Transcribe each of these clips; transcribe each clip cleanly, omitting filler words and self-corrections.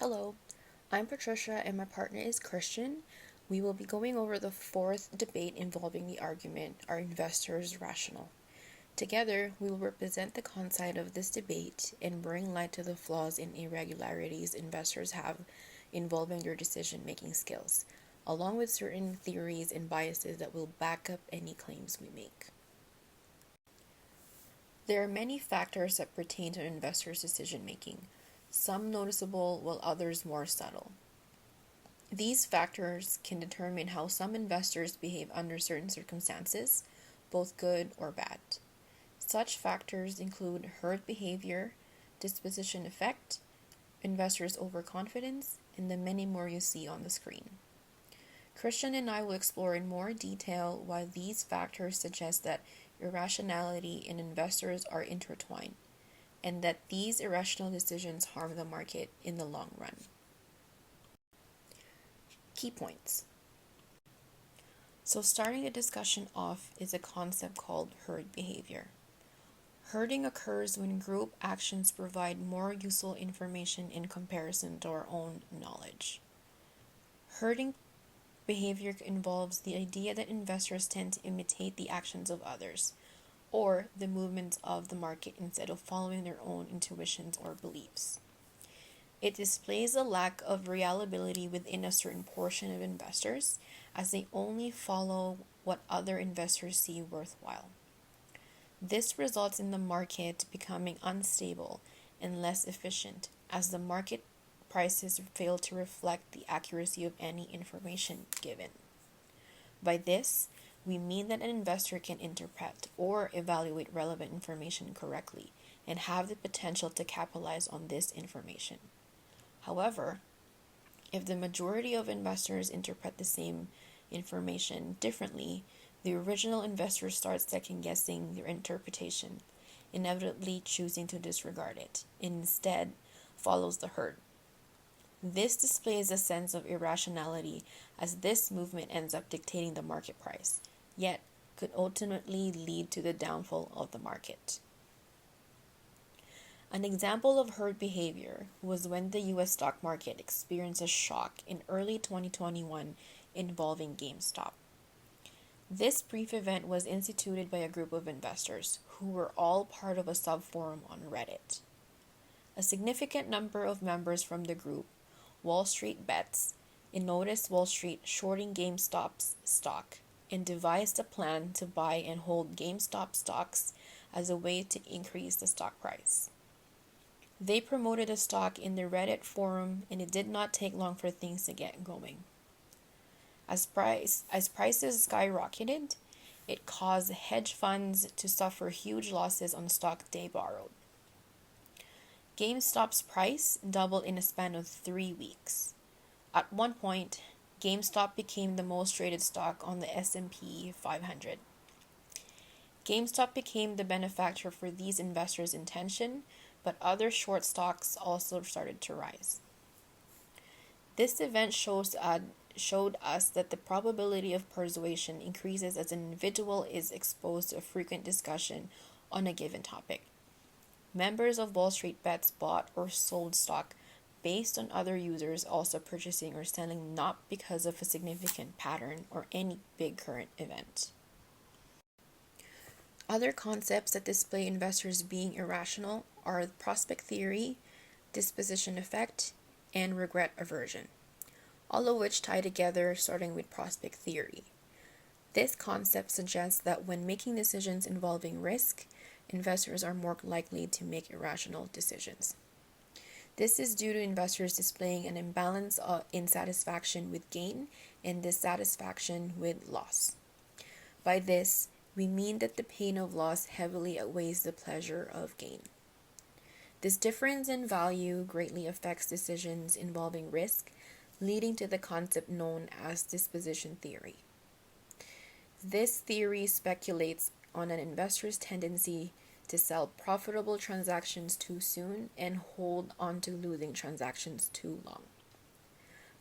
Hello, I'm Patricia and my partner is Christian. We will be going over the fourth debate involving the argument, Are investors rational? Together, we will represent the concept of this debate and bring light to the flaws and irregularities investors have involving their decision-making skills, along with certain theories and biases that will back up any claims we make. There are many factors that pertain to an investor's decision-making, some noticeable while others more subtle. These factors can determine how some investors behave under certain circumstances, both good or bad. Such factors include herd behavior, disposition effect, investors' overconfidence, and the many more you see on the screen. Christian and I will explore in more detail why these factors suggest that irrationality in investors are intertwined, and that these irrational decisions harm the market in the long run. Key points. So starting the discussion off is a concept called herd behavior. Herding occurs when group actions provide more useful information in comparison to our own knowledge. Herding behavior involves the idea that investors tend to imitate the actions of others, or the movements of the market instead of following their own intuitions or beliefs. It displays a lack of reliability within a certain portion of investors, as they only follow what other investors see worthwhile. This results in the market becoming unstable and less efficient, as the market prices fail to reflect the accuracy of any information given. By this, we mean that an investor can interpret or evaluate relevant information correctly and have the potential to capitalize on this information. However, if the majority of investors interpret the same information differently, the original investor starts second-guessing their interpretation, inevitably choosing to disregard it, and instead follows the herd. This displays a sense of irrationality, as this movement ends up dictating the market price, yet could ultimately lead to the downfall of the market. An example of herd behavior was when the U.S. stock market experienced a shock in early 2021 involving GameStop. This brief event was instituted by a group of investors who were all part of a subforum on Reddit. A significant number of members from the group, Wall Street Bets, noticed Wall Street shorting GameStop's stock and devised a plan to buy and hold GameStop stocks as a way to increase the stock price. They promoted the stock in the Reddit forum, and it did not take long for things to get going. As prices skyrocketed, it caused hedge funds to suffer huge losses on stock they borrowed. GameStop's price doubled in a span of 3 weeks. At one point, GameStop became the most traded stock on the S&P 500. GameStop became the benefactor for these investors' intention, but other short stocks also started to rise. This event showed us that the probability of persuasion increases as an individual is exposed to a frequent discussion on a given topic. Members of Wall Street Bets bought or sold stock based on other users also purchasing or selling, not because of a significant pattern or any big current event. Other concepts that display investors being irrational are prospect theory, disposition effect, and regret aversion, all of which tie together starting with prospect theory. This concept suggests that when making decisions involving risk, investors are more likely to make irrational decisions. This is due to investors displaying an imbalance in satisfaction with gain and dissatisfaction with loss. By this, we mean that the pain of loss heavily outweighs the pleasure of gain. This difference in value greatly affects decisions involving risk, leading to the concept known as disposition theory. This theory speculates on an investor's tendency to sell profitable transactions too soon and hold on to losing transactions too long.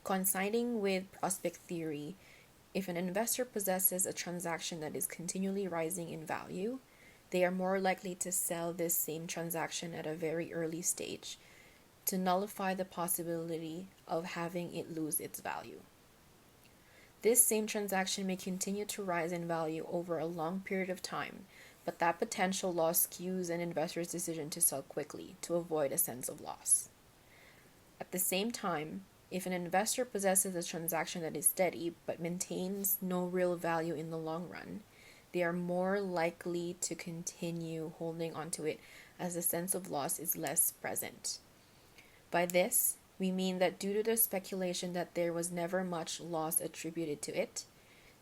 Coinciding with prospect theory, if an investor possesses a transaction that is continually rising in value, they are more likely to sell this same transaction at a very early stage to nullify the possibility of having it lose its value. This same transaction may continue to rise in value over a long period of time, but that potential loss skews an investor's decision to sell quickly to avoid a sense of loss. At the same time, if an investor possesses a transaction that is steady but maintains no real value in the long run, they are more likely to continue holding onto it as the sense of loss is less present. By this, we mean that due to the speculation that there was never much loss attributed to it,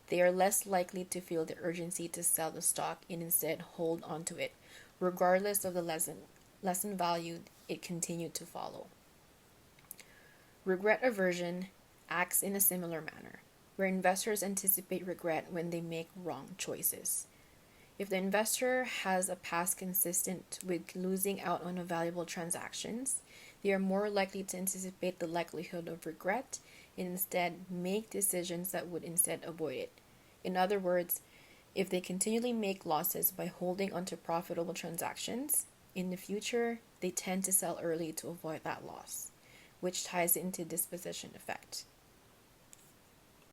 they are less likely to feel the urgency to sell the stock and instead hold onto it, regardless of the lessened value it continued to follow. Regret aversion acts in a similar manner, where investors anticipate regret when they make wrong choices. If the investor has a past consistent with losing out on valuable transactions, they are more likely to anticipate the likelihood of regret and instead make decisions that would instead avoid it. In other words, if they continually make losses by holding onto profitable transactions, in the future, they tend to sell early to avoid that loss, which ties into disposition effect.